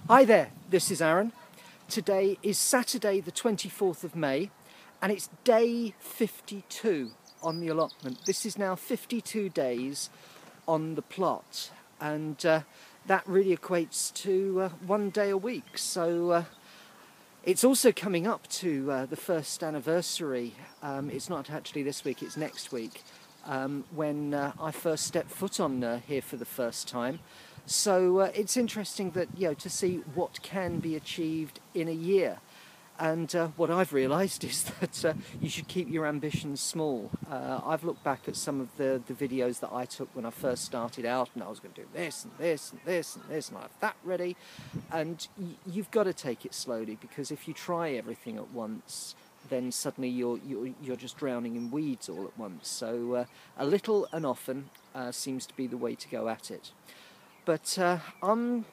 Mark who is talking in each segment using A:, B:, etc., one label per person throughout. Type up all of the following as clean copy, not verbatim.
A: Hi there, this is Aaron. Today is Saturday the 24th of May and it's day 52 on the allotment. This is now 52 days on the plot and that really equates to 1 day a week. So it's also coming up to the first anniversary. It's not actually this week, it's next week, when I first stepped foot on here for the first time. So it's interesting that, to see what can be achieved in a year. And what I've realised is that you should keep your ambitions small. I've looked back at some of the videos that I took when I first started out, and I was going to do this and this and this and this, and I have that ready. And you've got to take it slowly, because if you try everything at once, then suddenly you're just drowning in weeds all at once. So a little and often seems to be the way to go at it. But I'm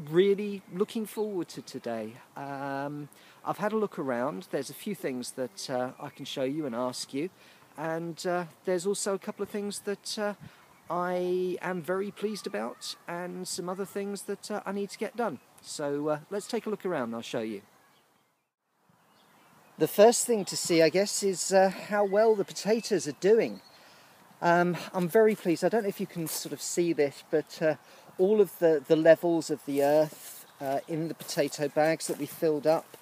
A: really looking forward to today. I've had a look around. There's a few things that I can show you and ask you. And there's also a couple of things that I am very pleased about, and some other things that I need to get done. So let's take a look around and I'll show you. The first thing to see, I guess, is how well the potatoes are doing. I'm very pleased. I don't know if you can sort of see this, but all of the levels of the earth in the potato bags that we filled up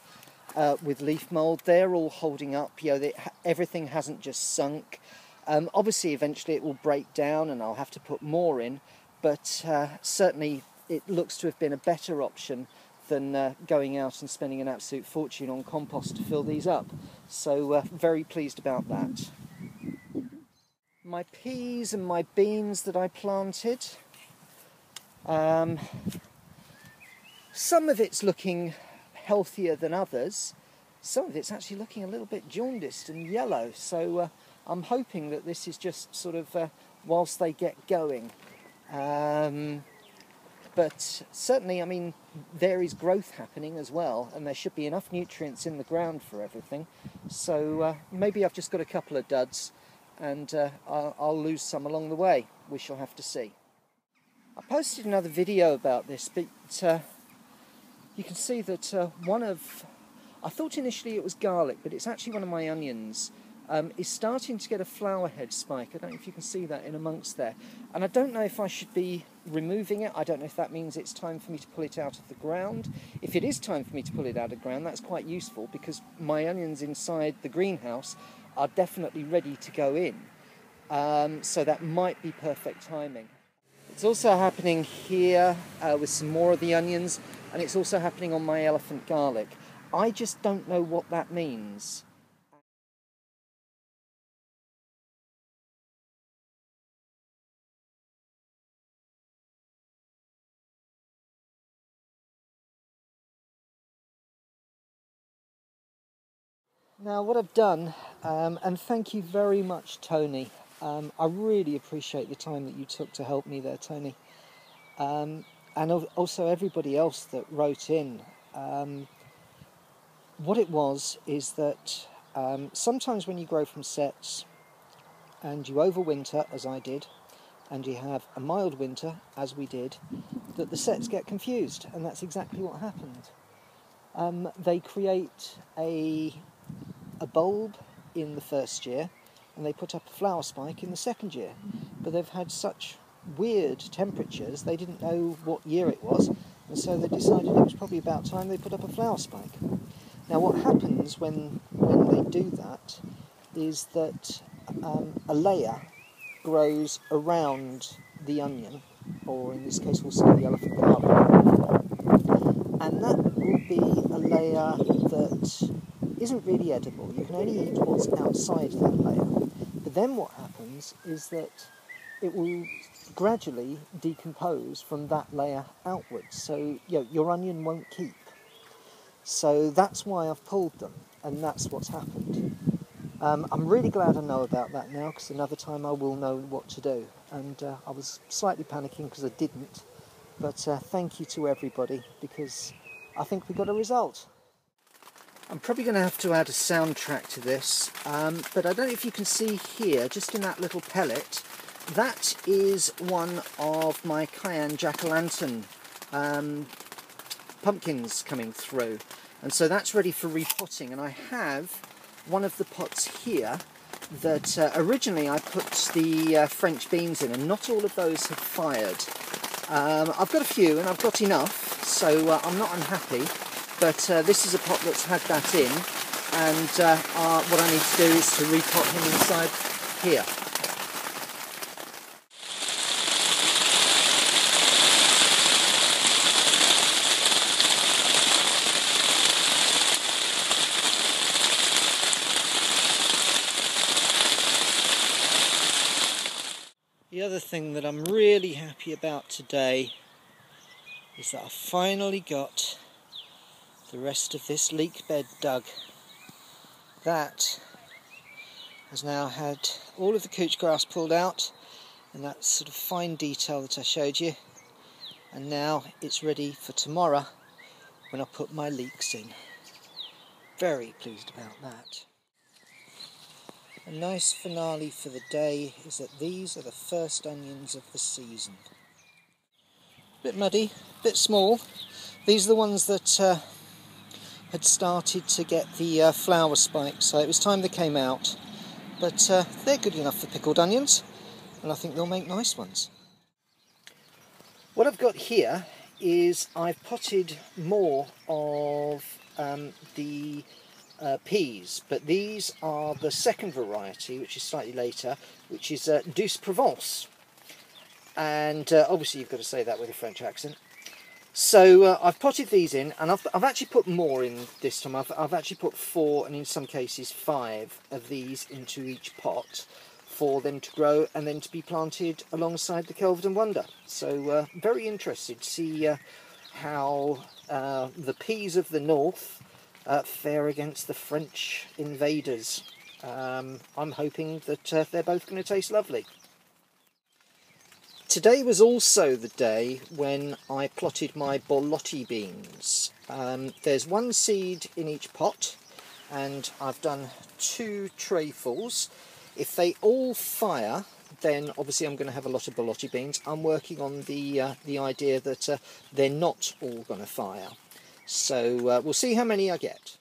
A: with leaf mould, they're all holding up. Everything hasn't just sunk. Obviously, eventually it will break down and I'll have to put more in, but certainly it looks to have been a better option than going out and spending an absolute fortune on compost to fill these up. So very pleased about that. My peas and my beans that I planted, some of it's looking healthier than others. Some of it's actually looking a little bit jaundiced and yellow. So I'm hoping that this is just sort of whilst they get going. But certainly, I mean, there is growth happening as well, and there should be enough nutrients in the ground for everything. So maybe I've just got a couple of duds, and I'll lose some along the way. We shall have to see. I posted another video about this, but you can see that I thought initially it was garlic, but it's actually one of my onions, is starting to get a flower head spike. I don't know if you can see that in amongst there. And I don't know if I should be removing it. I don't know if that means it's time for me to pull it out of the ground. If it is time for me to pull it out of the ground, that's quite useful, because my onions inside the greenhouse are definitely ready to go in. So that might be perfect timing. It's also happening here with some more of the onions, and it's also happening on my elephant garlic. I just don't know what that means. Now what I've done, and thank you very much, Tony. I really appreciate the time that you took to help me there, Tony. And also everybody else that wrote in. What it was is that sometimes when you grow from sets and you overwinter, as I did, and you have a mild winter, as we did, that the sets get confused, and that's exactly what happened. They create a bulb in the first year, and they put up a flower spike in the second year. But they've had such weird temperatures, they didn't know what year it was, and so they decided it was probably about time they put up a flower spike. Now what happens when they do that is that a layer grows around the onion, or in this case we'll say the elephant garlic, and that will be a layer that isn't really edible. You can only eat what's outside that layer. But then what happens is that it will gradually decompose from that layer outwards. So your onion won't keep. So that's why I've pulled them, and that's what's happened. I'm really glad I know about that now, because another time I will know what to do. And I was slightly panicking because I didn't. But thank you to everybody, because I think we got a result. I'm probably going to have to add a soundtrack to this, but I don't know if you can see here, just in that little pellet, that is one of my cayenne jack-o'-lantern pumpkins coming through, and so that's ready for repotting. And I have one of the pots here that originally I put the French beans in, and not all of those have fired. I've got a few and I've got enough, so I'm not unhappy, but this is a pot that's had that in, and what I need to do is to repot him inside here. The other thing that I'm really happy about today is that I finally got the rest of this leek bed dug. That has now had all of the couch grass pulled out, and that sort of fine detail that I showed you, and now it's ready for tomorrow when I put my leeks in. Very pleased about that. A nice finale for the day is that these are the first onions of the season. Bit muddy, bit small. These are the ones that had started to get the flower spikes, so it was time they came out. But they're good enough for pickled onions, and I think they'll make nice ones. What I've got here is I've potted more of the peas, but these are the second variety, which is slightly later, which is Douce Provence, and obviously you've got to say that with a French accent. So I've potted these in, and I've actually put more in this time. I've actually put 4, and in some cases 5 of these into each pot for them to grow and then to be planted alongside the Kelvedon Wonder. So very interested to see how the peas of the north fare against the French invaders. I'm hoping that they're both going to taste lovely. Today was also the day when I plotted my borlotti beans. There's 1 seed in each pot, and I've done 2 trayfuls. If they all fire, then obviously I'm going to have a lot of borlotti beans. I'm working on the idea that they're not all going to fire. So we'll see how many I get.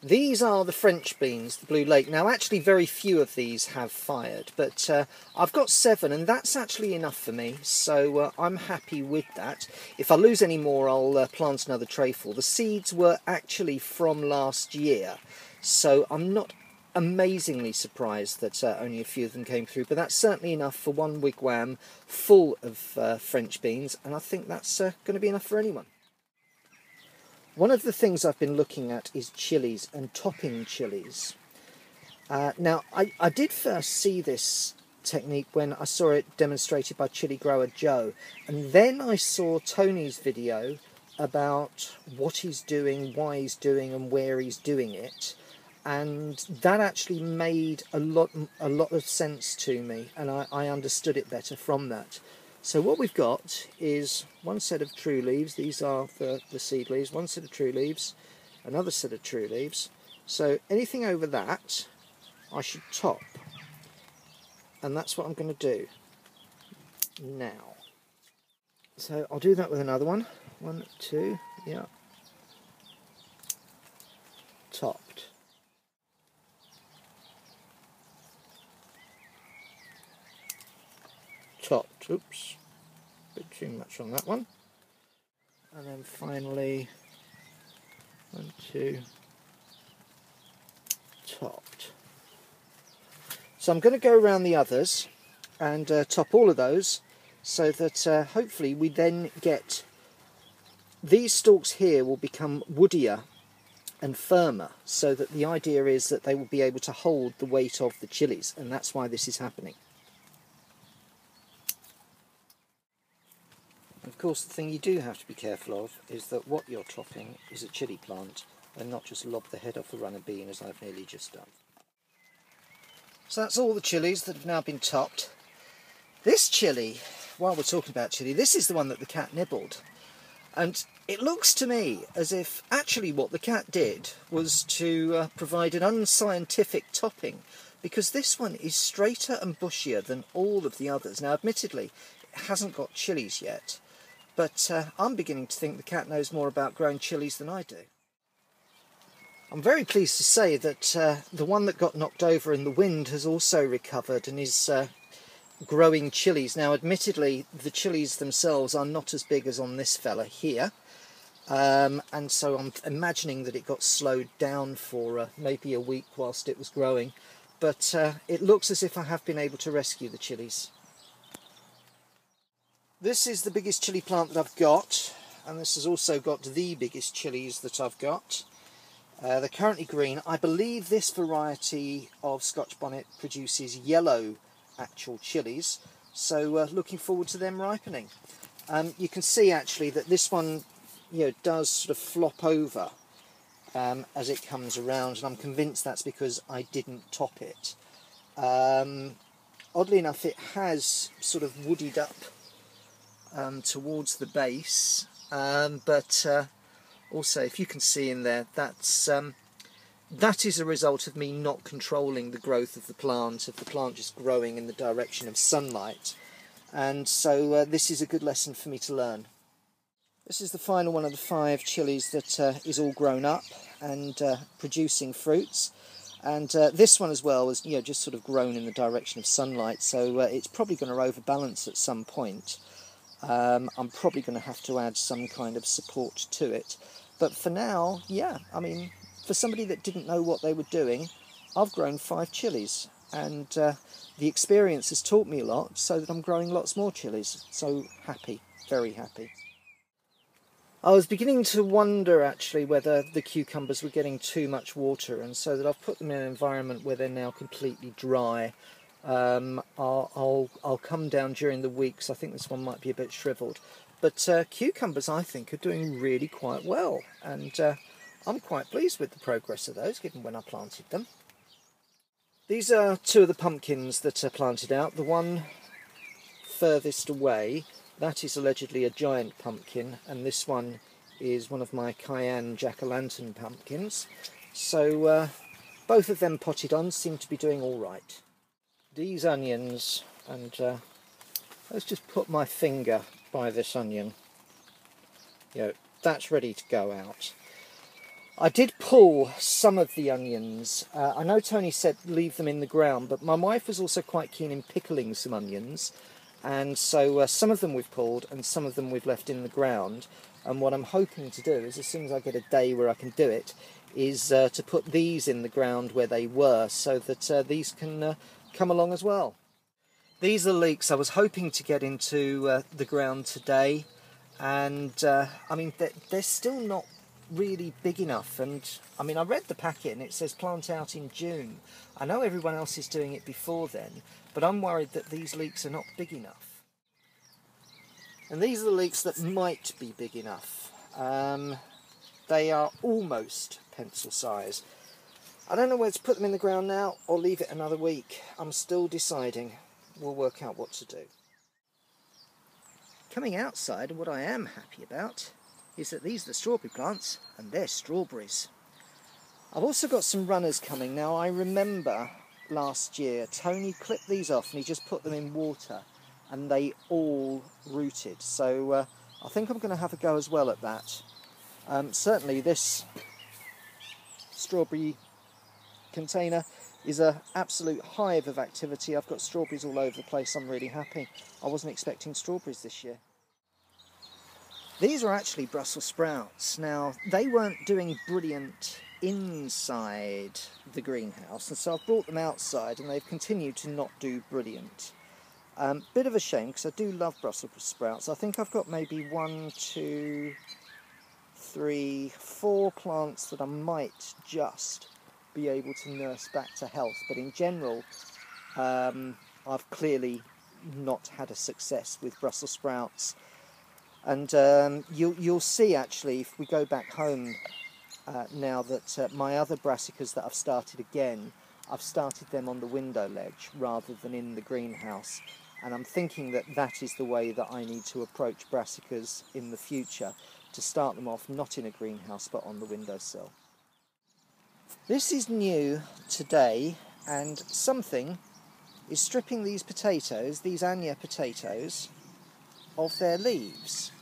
A: These are the French beans, the Blue Lake. Now actually very few of these have fired, but I've got 7, and that's actually enough for me, so I'm happy with that. If I lose any more, I'll plant another trayful. The seeds were actually from last year, so I'm not amazingly surprised that only a few of them came through, but that's certainly enough for 1 wigwam full of French beans, and I think that's going to be enough for anyone. One of the things I've been looking at is chillies and topping chillies. Now, I did first see this technique when I saw it demonstrated by chilli grower Joe, and then I saw Tony's video about what he's doing, why he's doing, and where he's doing it, and that actually made a lot of sense to me, and I understood it better from that. So what we've got is 1 set of true leaves. These are the seed leaves. 1 set of true leaves, another set of true leaves. So anything over that I should top, and that's what I'm going to do now. So I'll do that with another one. 1, 2, yeah, topped. Topped, oops, a bit too much on that one. And then finally, 1, 2, topped. So I'm going to go around the others and top all of those, so that hopefully we then get, these stalks here will become woodier and firmer, so that the idea is that they will be able to hold the weight of the chillies, and that's why this is happening. Of course, the thing you do have to be careful of is that what you're topping is a chilli plant, and not just lob the head off a runner bean as I've nearly just done. So that's all the chillies that have now been topped. This chilli, while we're talking about chilli, this is the one that the cat nibbled. And it looks to me as if actually what the cat did was to provide an unscientific topping, because this one is straighter and bushier than all of the others. Now admittedly, it hasn't got chillies yet, but I'm beginning to think the cat knows more about growing chillies than I do. I'm very pleased to say that the one that got knocked over in the wind has also recovered and is growing chillies. Now, admittedly, the chillies themselves are not as big as on this fella here, and so I'm imagining that it got slowed down for maybe a week whilst it was growing, but it looks as if I have been able to rescue the chillies. This is the biggest chilli plant that I've got, and this has also got the biggest chillies that I've got. They're currently green. I believe this variety of Scotch bonnet produces yellow actual chillies, so looking forward to them ripening. You can see actually that this one, does sort of flop over as it comes around, and I'm convinced that's because I didn't top it. Oddly enough, it has sort of woodied up towards the base, but also, if you can see in there, that is a result of me not controlling the growth of the plant just growing in the direction of sunlight. And so this is a good lesson for me to learn. This is the final one of the 5 chillies that is all grown up and producing fruits. And this one as well is just sort of grown in the direction of sunlight, so it's probably going to overbalance at some point. I'm probably going to have to add some kind of support to it. But for now, yeah, I mean, for somebody that didn't know what they were doing, I've grown 5 chillies, and the experience has taught me a lot, so that I'm growing lots more chillies. So happy, very happy. I was beginning to wonder actually whether the cucumbers were getting too much water, and so that I've put them in an environment where they're now completely dry. I'll come down during the week, because I think this one might be a bit shriveled. But cucumbers, I think, are doing really quite well, and I'm quite pleased with the progress of those, given when I planted them. These are 2 of the pumpkins that are planted out. The one furthest away, that is allegedly a giant pumpkin, and this one is one of my cayenne jack-o'-lantern pumpkins. So both of them potted on seem to be doing all right. These onions, and let's just put my finger by this onion. That's ready to go out. I did pull some of the onions. I know Tony said leave them in the ground, but my wife was also quite keen in pickling some onions, and so some of them we've pulled and some of them we've left in the ground. And what I'm hoping to do is, as soon as I get a day where I can do it, is to put these in the ground where they were, so that these can come along as well. These are leeks. I was hoping to get into the ground today, and I mean, they're still not really big enough. And I mean, I read the packet and it says plant out in June. I know everyone else is doing it before then, but I'm worried that these leeks are not big enough. And these are the leeks that might be big enough. They are almost pencil size. I don't know whether to put them in the ground now or leave it another week. I'm still deciding. We'll work out what to do. Coming outside, and what I am happy about is that these are the strawberry plants, and they're strawberries. I've also got some runners coming. Now, I remember last year Tony clipped these off and he just put them in water and they all rooted. So I think I'm going to have a go as well at that. Certainly this strawberry container is an absolute hive of activity. I've got strawberries all over the place. I'm really happy. I wasn't expecting strawberries this year. These are actually Brussels sprouts. Now, they weren't doing brilliant inside the greenhouse, and so I've brought them outside and they've continued to not do brilliant. Bit of a shame, because I do love Brussels sprouts. I think I've got maybe 1, 2, 3, 4 plants that I might just be able to nurse back to health, but in general I've clearly not had a success with Brussels sprouts. And you'll see actually, if we go back home now, that my other brassicas that I've started again, I've started them on the window ledge rather than in the greenhouse, and I'm thinking that that is the way that I need to approach brassicas in the future, to start them off not in a greenhouse but on the windowsill. This is new today, and something is stripping these potatoes, these Anya potatoes, of their leaves.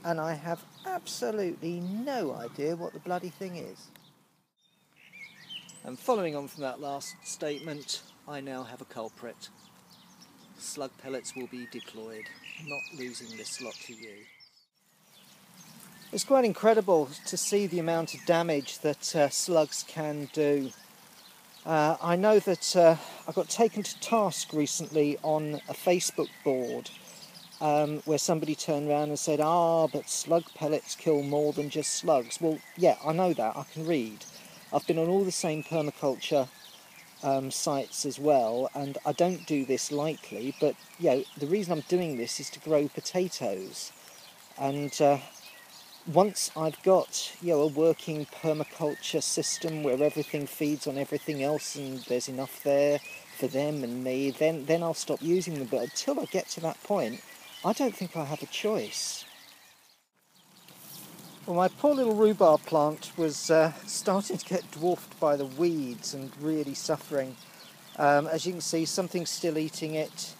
A: and I have absolutely no idea what the bloody thing is. And following on from that last statement, I now have a culprit. Slug pellets will be deployed. I'm not losing this lot to you. It's quite incredible to see the amount of damage that slugs can do. I know that I got taken to task recently on a Facebook board where somebody turned around and said, but slug pellets kill more than just slugs. Well, yeah, I know that. I can read. I've been on all the same permaculture sites as well, and I don't do this lightly, but the reason I'm doing this is to grow potatoes. And once I've got a working permaculture system where everything feeds on everything else and there's enough there for them and me, then I'll stop using them. But until I get to that point, I don't think I have a choice. Well, my poor little rhubarb plant was starting to get dwarfed by the weeds and really suffering. As you can see, something's still eating it.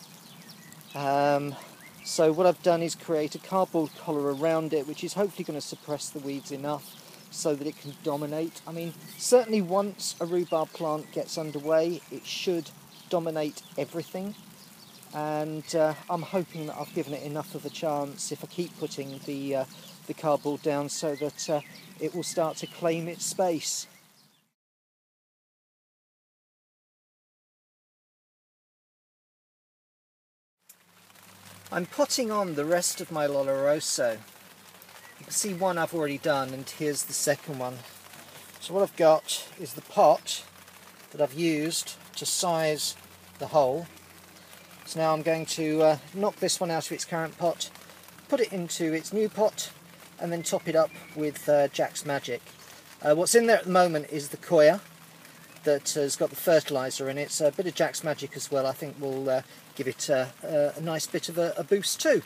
A: So what I've done is create a cardboard collar around it, which is hopefully going to suppress the weeds enough so that it can dominate. I mean, certainly once a rhubarb plant gets underway, it should dominate everything. And I'm hoping that I've given it enough of a chance if I keep putting the cardboard down so that it will start to claim its space. I'm potting on the rest of my Lollo Rosso. You can see one I've already done, and here's the second one. So what I've got is the pot that I've used to size the hole. So now I'm going to knock this one out of its current pot, put it into its new pot, and then top it up with Jack's Magic. What's in there at the moment is the coir that has got the fertiliser in it, so a bit of Jack's Magic as well I think will give it a nice bit of a boost too.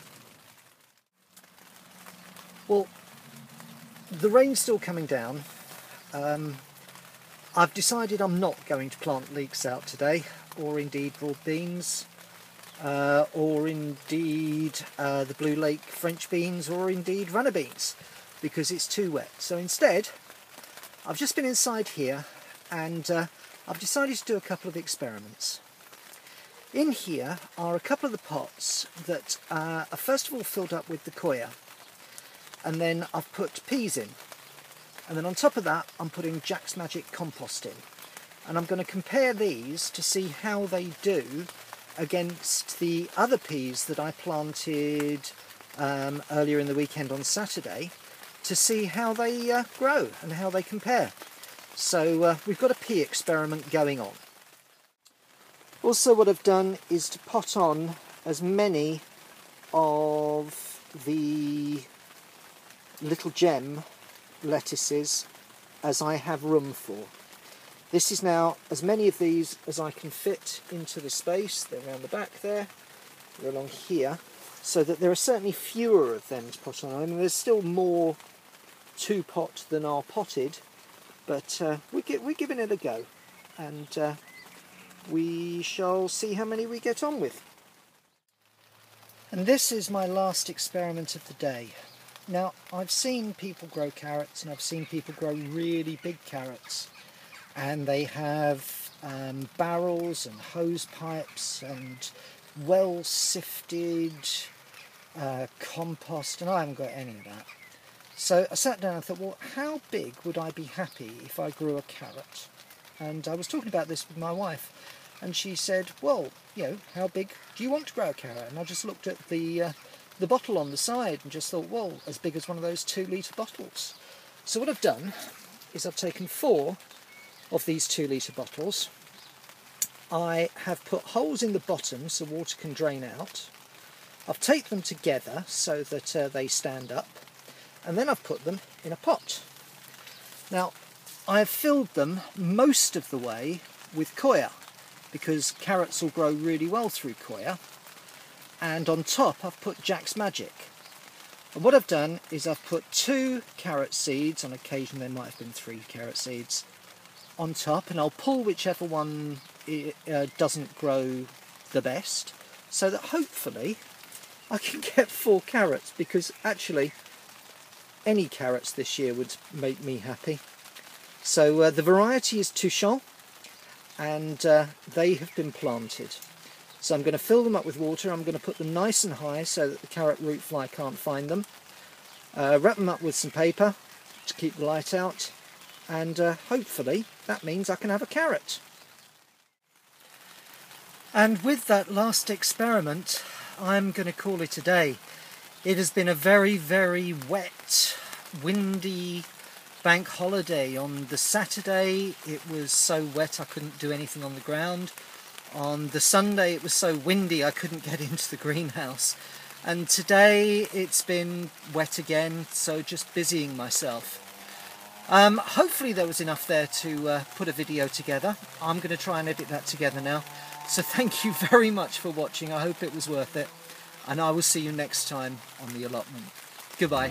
A: Well, the rain's still coming down. I've decided I'm not going to plant leeks out today, or indeed broad beans, or indeed the Blue Lake French beans, or indeed runner beans, because it's too wet. So instead, I've just been inside here and I've decided to do a couple of experiments. In here are a couple of the pots that are first of all filled up with the coir, and then I've put peas in, and then on top of that I'm putting Jack's Magic compost in, and I'm going to compare these to see how they do against the other peas that I planted earlier in the weekend on Saturday, to see how they grow and how they compare. So we've got a pea experiment going on. Also, what I've done is to pot on as many of the little gem lettuces as I have room for. This is now as many of these as I can fit into the space. They're around the back there, they're along here, so that there are certainly fewer of them to pot on. I mean, there's still more to pot than are potted, but we're giving it a go, and we shall see how many we get on with. And this is my last experiment of the day. Now, I've seen people grow carrots, and I've seen people grow really big carrots, and they have barrels and hose pipes and well sifted compost, and I haven't got any of that. So I sat down and thought, well, how big would I be happy if I grew a carrot? And I was talking about this with my wife, and she said, well, how big do you want to grow a carrot? And I just looked at the bottle on the side and just thought, well, as big as one of those 2-litre bottles. So what I've done is I've taken 4 of these 2-litre bottles. I have put holes in the bottom so water can drain out. I've taped them together so that they stand up, and then I've put them in a pot. Now, I've filled them most of the way with coir, because carrots will grow really well through coir, and on top I've put Jack's Magic. And what I've done is I've put 2 carrot seeds, on occasion there might have been 3 carrot seeds, on top, and I'll pull whichever one doesn't grow the best, so that hopefully I can get 4 carrots, because actually any carrots this year would make me happy. So the variety is Touchant, and they have been planted. So I'm going to fill them up with water. I'm going to put them nice and high so that the carrot root fly can't find them. Wrap them up with some paper to keep the light out, and hopefully that means I can have a carrot. And with that last experiment, I'm going to call it a day. It has been a very, very wet, windy bank holiday. On the Saturday it was so wet I couldn't do anything on the ground. On the Sunday it was so windy I couldn't get into the greenhouse. And today it's been wet again, so just busying myself. Hopefully there was enough there to put a video together. I'm going to try and edit that together now. So thank you very much for watching. I hope it was worth it. And I will see you next time on The Allotment. Goodbye.